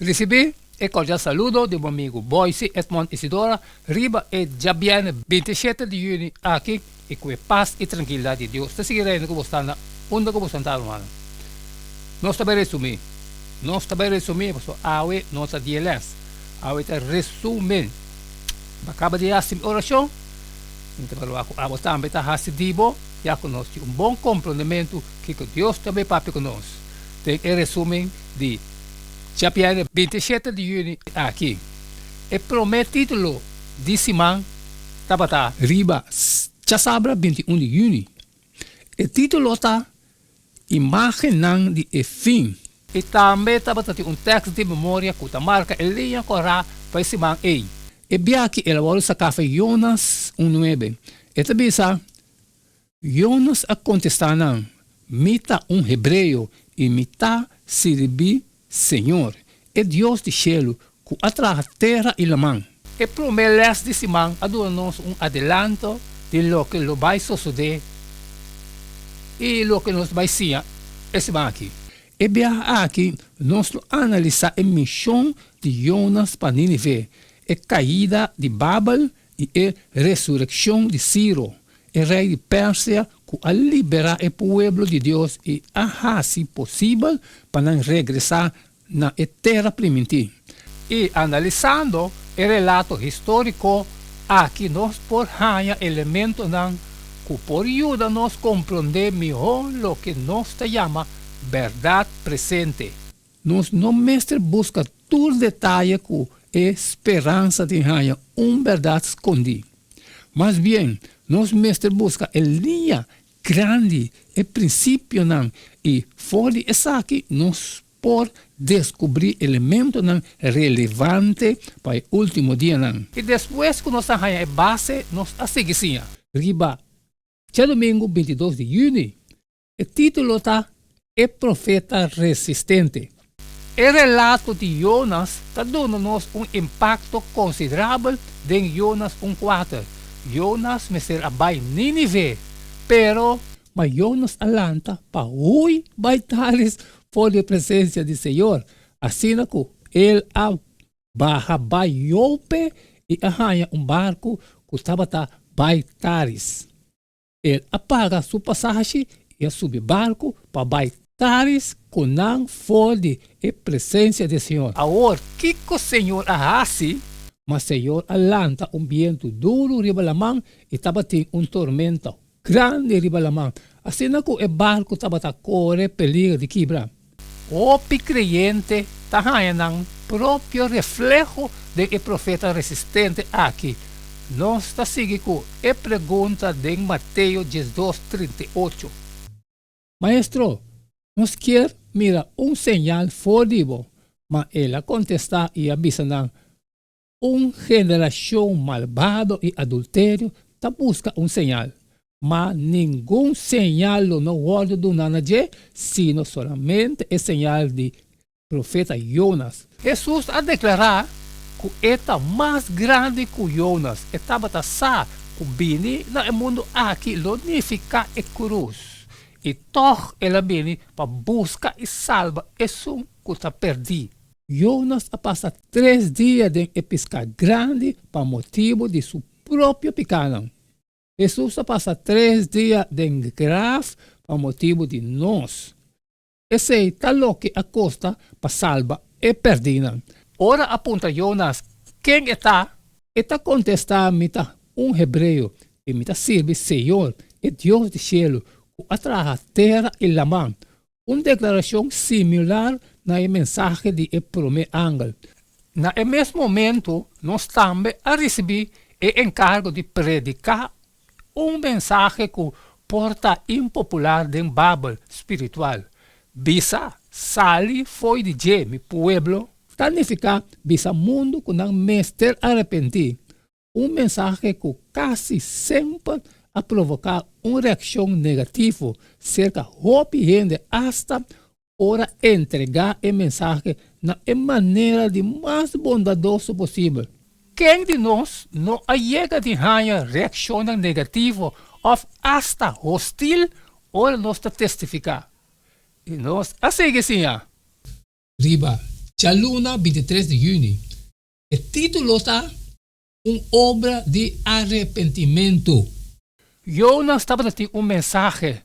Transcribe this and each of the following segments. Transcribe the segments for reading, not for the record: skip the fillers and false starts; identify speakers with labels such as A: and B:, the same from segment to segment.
A: Recibí el cordial saludo de mi amigo Boise Edmond Isidora Riba ya viene 27 de junio aquí y con paz y tranquilidad de Dios. Te seguiré como están, onde como están, hermano. No está bem resumir. Não está bem resumir, porque awe nossa DLS. Awe está resumen. Acaba de fazer oração. Então, awe também está fazendo já conosco um bom comprometimento que Deus também papi conosco. Tem o resumen de já 27 de junho aqui. E prometido de semana estava riba já sabra 21 de junho. O título está Imagem de fim. E também estava um texto de memória que marca a linha correta para esse man aí. E bem aqui, ela vai sacar Jonas 1:9. E também sabe, Jonas a contestar, mita hebreu e mita servir Senhor. É Deus de cielo que atrai a terra e a mão. E promete desse man a dar-nos adelanto de lo que vai suceder e lo que nos vai ser esse man aqui. E bem aqui, nós analisamos a missão de Jonas para Nínive, a caída de Babel e a ressurreição de Ciro, o rei de Pérsia, que a liberar o povo de Deus e a fazer possível para regressar na terra primitiva. E analisando o relato histórico, aqui nós por ganhar elementos que por ayuda-nos a compreender melhor o que nos chama verdade presente. Nós não mestre busca todo detalhe com esperança de ganhar verdade escondida. Mas bem, nós mestre busca a linha grande, o princípio e fora essa aqui nós por descobrir elementos relevantes para o último dia. E depois que nós ganhamos a base, nós a seguir. Riba, já domingo 22 de junho, o título está O Profeta Resistente. O relato de Jonas está dando-nos impacto considerável em Jonas 1:4. Jonas me será abai Nínive, mas Jonas alanta para hoje vai estar por a presença do Senhor. Assim que ele barra vai Yope e arranha barco que estava vai Taris. Ele apaga sua passagem e sube barco para Baitares com não fode a presença do Senhor. Agora, o que o Senhor faz? Mas o Senhor alanta vento duro riba la mão e estava tendo tormenta grande riba la mão. Assim que o barco estava corre perigo de quebrar. O crente está ganhando próprio reflexo do profeta resistente aqui. Nós está seguindo com a pergunta de Mateus 12:38. Maestro, nós quer mira sinal fodido, mas ela contesta e avisa geração malvado e adultério está busca sinal. Mas nenhum sinal no word do Nanaje, sino somente o sinal de profeta Jonas. Jesus a declarar que eta mais grande que Jonas, estava sa que bini no mundo aqui lonificar a cruz. E toch ela bini para buscar e salva isso que está perdido. Jonas a passar 3 dias em pesca grande para motivo de seu próprio pecado. Jesus a passar 3 dias em grave para motivo de nós. Esse está lo que a costa para salva e perdida. Ora apunta Jonas, quem está? Está contestar mita hebreu e mita serve Senhor, e Deus do cielo, que atrai a terra e a mão. Uma declaração similar na mensagem de o primeiro ángel. Na mesmo momento, nós também a receber o encargo de predicar mensagem que porta impopular de Babel espiritual. Bisa, sali foi de mi pueblo. Significa bisa mundo que não mestre arrepentir. Mensagem que quase sempre a provocar uma reação negativa, cerca de gente hasta ora entregar a mensagem na maneira de mais bondadosa possível. Quem de nós não chega de ganhar reação negativa ou hasta hostil, ora nós testificar. E nós, assim que sim, Riba,
B: Ya luna 23 de junio. El título está una obra de arrepentimiento.
A: Jonas estaba dando un mensaje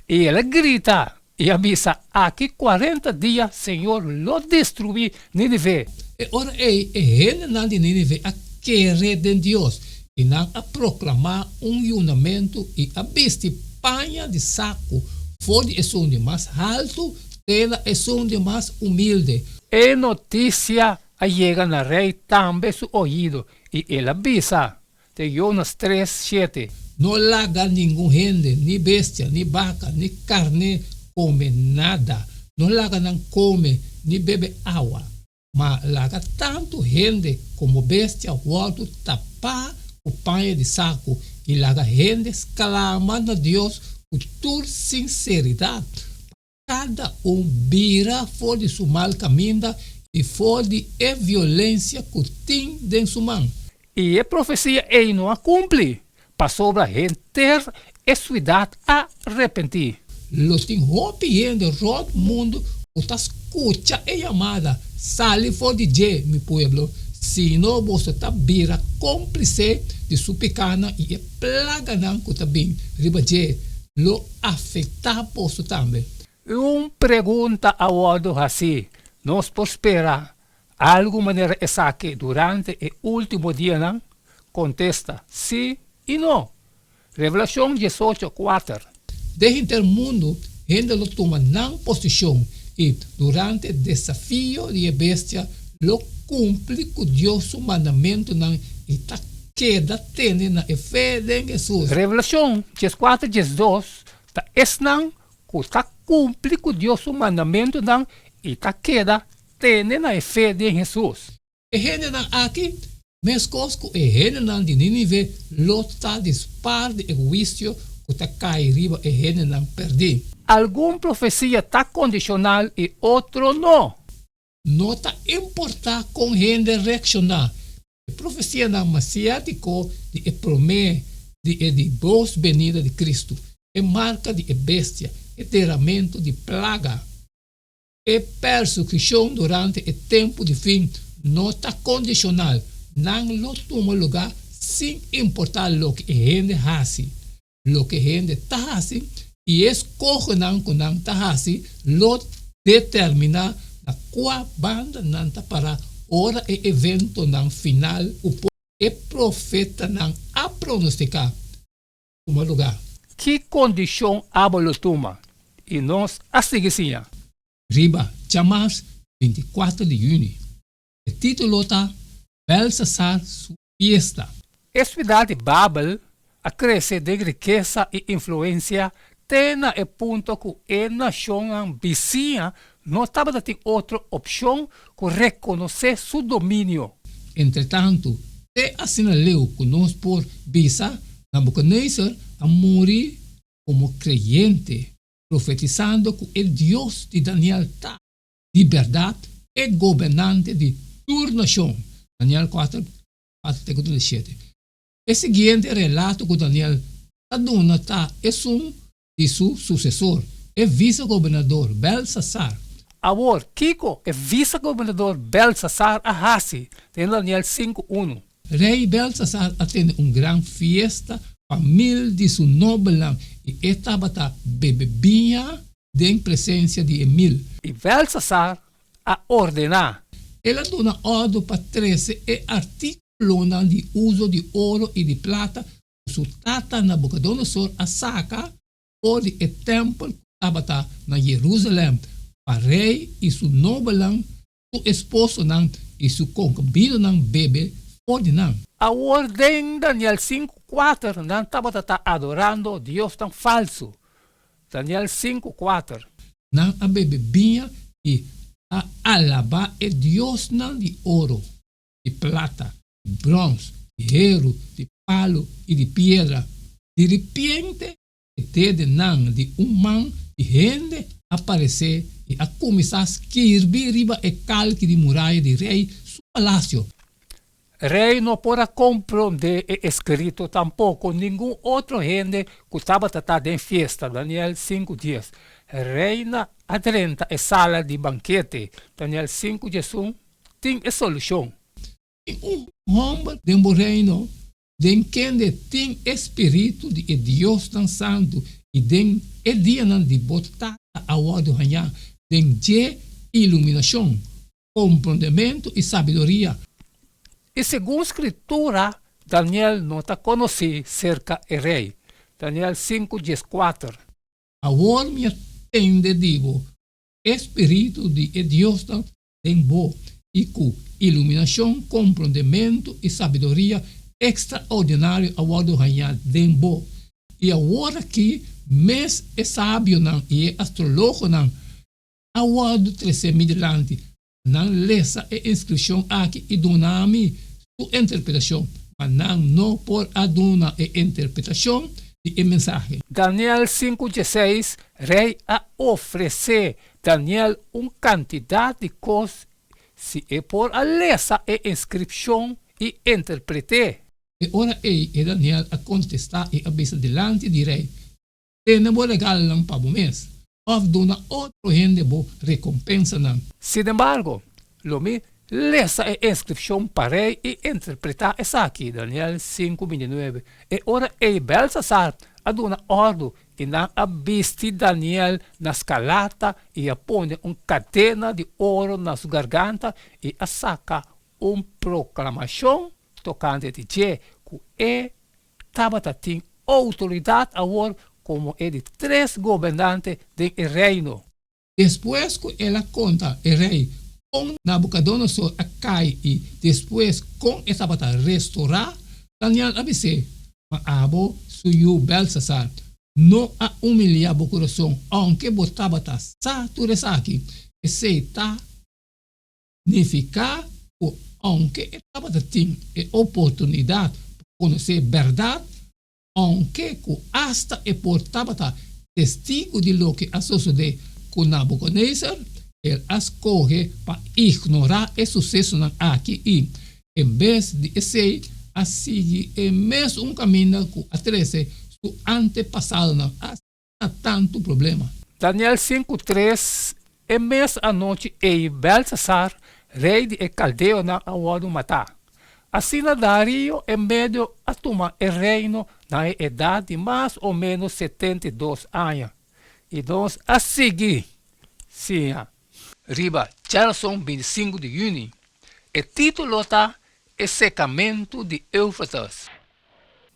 A: y él grita y avisa: aquí 40 días, Señor, lo destruí Nínive.
B: E ora gente não de Nínive a querer de Deus e não a proclamar juramento e a vestir panha de saco fora de onde mais alto, ela é onde mais humilde.
A: E noticia llega al rey también su oído y él avisa de Jonas 3:7.
B: Não larga nenhum gente, nem bestia, nem vaca, nem carne come nada. Não larga não come, nem bebe água. Mas larga tanto gente como bestia volta tapar o panho de saco e larga gente clamando a Deus com toda sinceridade. Cada vira fora de seu mal caminho e fora de violência que tem dentro de sua mão.
A: Y a profecía él no cumple. Pasó la gente e ciudad a arrepentir.
B: Los tem rompiendo todo mundo que está escucha a chamada. Sale fora de J, meu pueblo. Se não você está vira cúmplice de sua pecana e a plaga não que está bem. Riba J, lo afeta você também.
A: Pregunta ahora así: ¿nos prospera alguna manera esa que durante el último día? ¿No? Contesta sí y no. Revelación 18:4.
B: Desde el mundo, gente lo toma na posición y durante el desafío de bestia lo cumple con Dios su mandamiento y ta queda tiene na fe de Jesús.
A: Revelación 14:2 ta esnan que ta cumple con Dios su mandamiento y ta queda tiene na fe de Jesús.
B: E gente aqui, mescosco e gente de Nínive lo ta dispar de egoísmo que ta cai riba e gente perdi.
A: Alguna profecía está condicional y otro no.
B: No está importar com gente reaccionar. A profecia na messiático de promessa de voz venida de Cristo. É marca de bestia, é derramamento de plaga. É persecução durante o tempo de fim. Não está condicional. Não lo toma lugar sem importar o que a gente faz. O que a gente está fazendo e escolhe não que não está fazendo, lo determina na qual banda não está para hora e evento não final. O profeta não a pronosticar um lugar.
A: Que condição lo toma? E nós a seguir.
B: Riba, Chamas, 24 de junho. O título está Belsasar, sua fiesta.
A: A cidade de Babel a crescer de riqueza e influência tem a ponto que a nação vizinha não estava dando outra opção que reconhecer seu domínio.
B: Entretanto, se assinalou conosco por visa Nabucodonosor a morrer como crente, profetizando que o Deus de Daniel está de verdade e governante de toda nação. Daniel 4:7. O seguinte relato que Daniel está é de seu sucessor, é vice-governador Belsasar.
A: Agora, Kiko é vice-governador Belsasar Ahasi, tem Daniel 5:1.
B: Rei Belsasar atende uma grande festa, família de seu nobelão, e estava bebendo em presença de Emil.
A: E Belsasar a ordenar.
B: Ela dona ordem para 13 artículos de uso de ouro e de prata, su tata Nabucodonosor a saca por o templo que estava na Jerusalém, para rei e su nobelão, su esposo e su concubino bebe por de
A: A ordem Daniel 5:4 não estava adorando Deus tão falso. Daniel 5:4.
B: Não a bebinha e a alabar o Deus de ouro, de prata, de bronze, de ouro, de palo e de pedra. De repente, de humano e gente aparecer e a começar a escrever riba e calque de muralha de rei su palácio.
A: Rei não pode compreender escrito tampouco nenhum outro gente que estava tratando em festa. Daniel 5:10. reina adrenta e sala de banquete. Daniel 5:1 tem a solução.
B: Homem de um reino, de quem tem espírito de Deus tão santo e de dia de botar a ordem hanha, de iluminação, compreendimento e sabedoria.
A: E segundo a escritura, Daniel não está conhecido cerca do rei. Daniel 5:4.
B: Agora me atende, digo, espírito de Deus tem bom e com iluminação, compreendimento e sabedoria extraordinário a ordem hanha tem bom. E agora que mes é sábio não e é astrólogo não, a ordem 13 midilante não lesa a inscrição aqui e dona-me sua interpretação, mas não por aduna a interpretação e mensagem.
A: Daniel 5:16, rei a oferecer Daniel quantidade de coisas se é por a lesa a inscrição e interpretar.
B: E ora e Daniel a contestar e abisa delante de rei. E não vou legal não para o mês. Ou dona outro gente bo recompensa não.
A: Sin embargo, Lomi lesa a inscrição para rei e interpretar essa aqui, Daniel 5:29. E ora e Belsasar aduna ordem e não abisti Daniel na escalata e a põe cadena de ouro na sua garganta e a saca proclamação tocante de que Tabata tem autoridade agora como é de 3 governantes do reino.
B: Depois que ela conta o rei com Nabucodonosor a cai e depois com essa batalha restaurar, Daniel abise, mas abo suyu Belsasar não a humilhar o coração, aunque botava sa turesaki, e se tá significar aunque estava tem a oportunidade de conhecer verdade, aunque hasta e portava testigo de lo que sucedeu com Nabucodonosor, ele escolhe para ignorar o sucesso aqui e, em vez de ser a seguir o mesmo caminho que a 13 seu antepassado não há tanto problema.
A: Daniel 5:3, e mês à noite e Belsasar, rei de Caldeu na awado matar. Assim Dario em meio a tomar o reino na idade de mais ou menos 72 anos. E nós a seguir, sim, riba, Charleston 25 de junho, o título está O Secamento de Éufrates.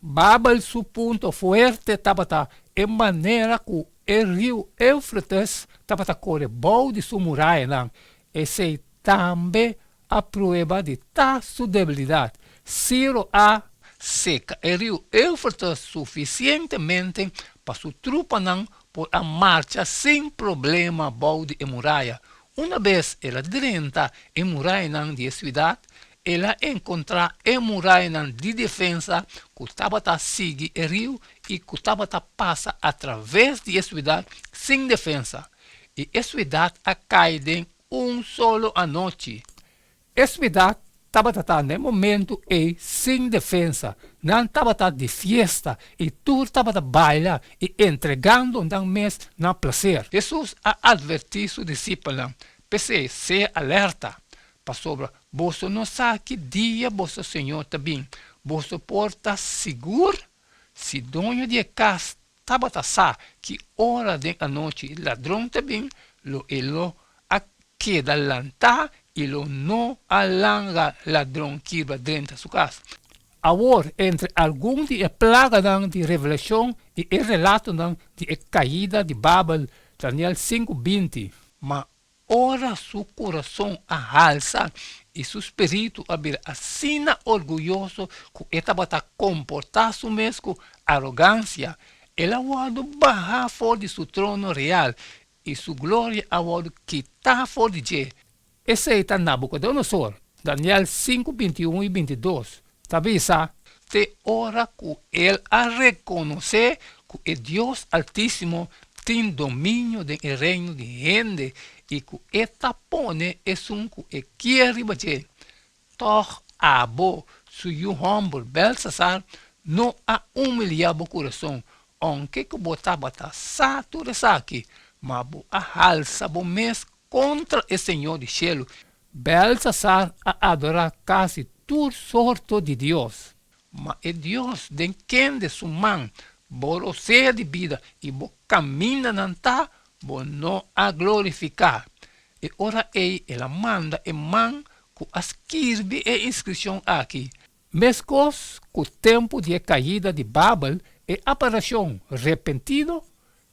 A: Babel su ponto forte estava em maneira que o rio Éufrates estava correr bom de sua muralha, e se também a prova de sua debilidade. Ciro a seca o rio Éufrates suficientemente para sua tropa não por a marcha sem problema bom de muralha. Uma vez ela drenta a muralha de cidade, ela encontra a muralha de defesa que estava a seguir o rio e que estava a passar através de cidade sem defesa. E a cidade a cai em solo a noite. A cidade estava no momento e sem defesa, não estava de festa e tudo estava a bailar e entregando um mês na prazer. Jesus a advertiu seus discípulos, pese ser alerta, para sobre, você não sabe que dia vosso Senhor também, você porta seguro, se dono de casa estava a saber que hora da noite ladrão também, lo a queda lantar e lo não alanga ladrão que va dentro da sua casa. Agora, entre alguns de plaga de revelação e o relato de caída de Babel, Daniel 5:20, mas ora seu coração alça e seu espírito abrir assim orgulhoso que estava a comportar-se mesmo com arrogância, ele aguardo barrar fora de seu trono real e sua glória aguardo quitar fora de Deus. Esse é Nabucodonosor, Daniel 5:21 e 22. Tabisa, te hora que ele a reconhecer que o Deus Altíssimo tem domínio do reino de gente e que esta pone é um que quer bater. Toch abo, seu humble Belsasar, não a humilhar o coração, aunque que botava saturesa aqui, mas bo alça bo mes contra o Senhor do cielo. Belsasar a adorar quase tudo sorto de Deus. Mas é Deus de quem de sua mão, bo seja de vida e bo caminha nanta, bo não a glorificar. E ora ela manda e man que escreve a inscrição aqui. Mescos com o tempo de caída de Babel e aparição repentina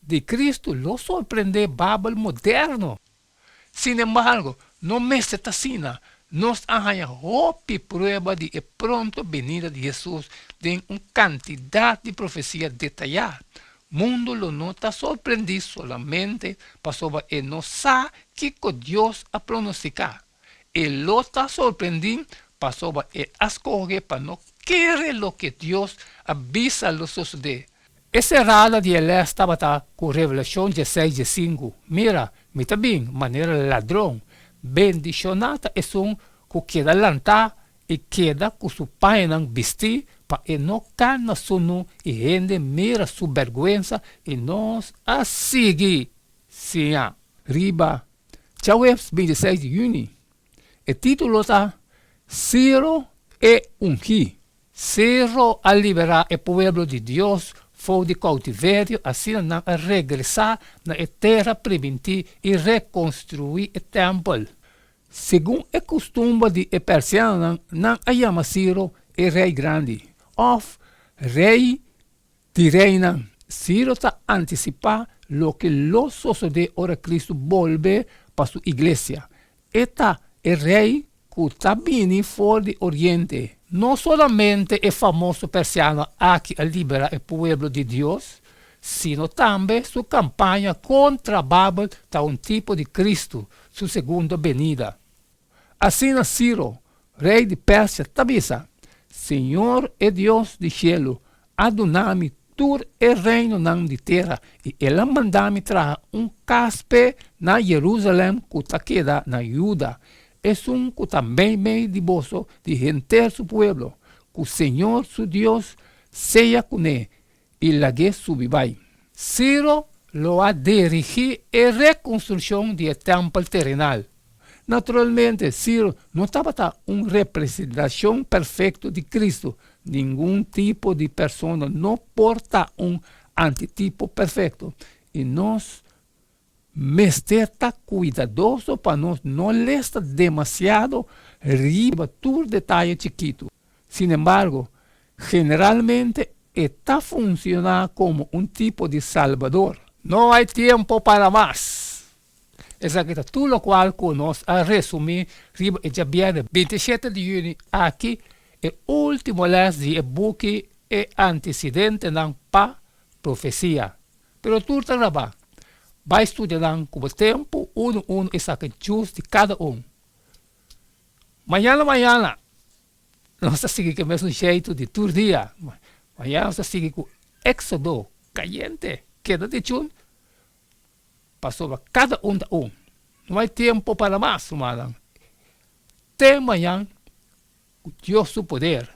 A: de Cristo lo surpreende Babel moderno. Sin embargo, no me se tasina, nos arranha hope prueba de pronto venida de Jesus de uma quantidade de profecia detalhada. Mundo lo não está surpreendido solamente para e não sabe que Deus a pronunciar. Ele lo está surpreendido para e escolher para não querer lo que Deus avisa lo suceder. Essa errada de ele estava com Revelação 16:5. Mira, me também, maneira ladrão, bendicionada é um que queda lantar e queda com seu pai não vestir para e não cana sono e rende mira sua vergonha e nos a seguir. Sim, riba. Tchaueps 26 de junho. O título está Ciro e Ungi. Ciro a liberar o povo de Deus foi de cautivério, assim não a regressar na terra primitiva e reconstruir o templo. Segundo o costume de persiano, não a chama Ciro e rei grande, ou rei de reina. Ciro está antecipar lo que lo sucede ora Cristo volve para sua igreja. Eta é rei que está vindo fora do Oriente. Não somente é famoso persiano aqui a liberar o povo de Deus, sino também sua campanha contra Babel está tipo de Cristo, sua segunda venida. Assim Ciro, rei de Pérsia, tabisa, Senhor é Deus do cielo, adonai-me todo o reino de terra, e ela manda-me trazer caspe na Jerusalém que está queda na Judá. É que também meio de bolso de gente su pueblo, que o Senhor su Deus seja com ele e lague subibai. Ciro lo ha dirigido a reconstrução do templo terrenal. Naturalmente, Ciro não estava uma representação perfeita de Cristo. Nenhum tipo de pessoa não porta antitipo perfeito. E nós está cuidadoso para nós não lestar demasiado riba todo detalhe chiquito. Sin embargo, generalmente está funcionando como um tipo de salvador. Não há tempo para mais. Essa é tudo o qual nós a resumir riba e já viene 27 de junho aqui o último les de book e antecedente não pa profecia. Pero tudo está gravado. Vai estudar com o tempo, e saca justo de cada um. Amanhã, nós vamos seguir com o mesmo jeito de todo dia. Amanhã nós vamos seguir com o Éxodo caliente, queda de chun, passou para cada um. Não há tempo para mais, mano. Até amanhã, com Deus o poder.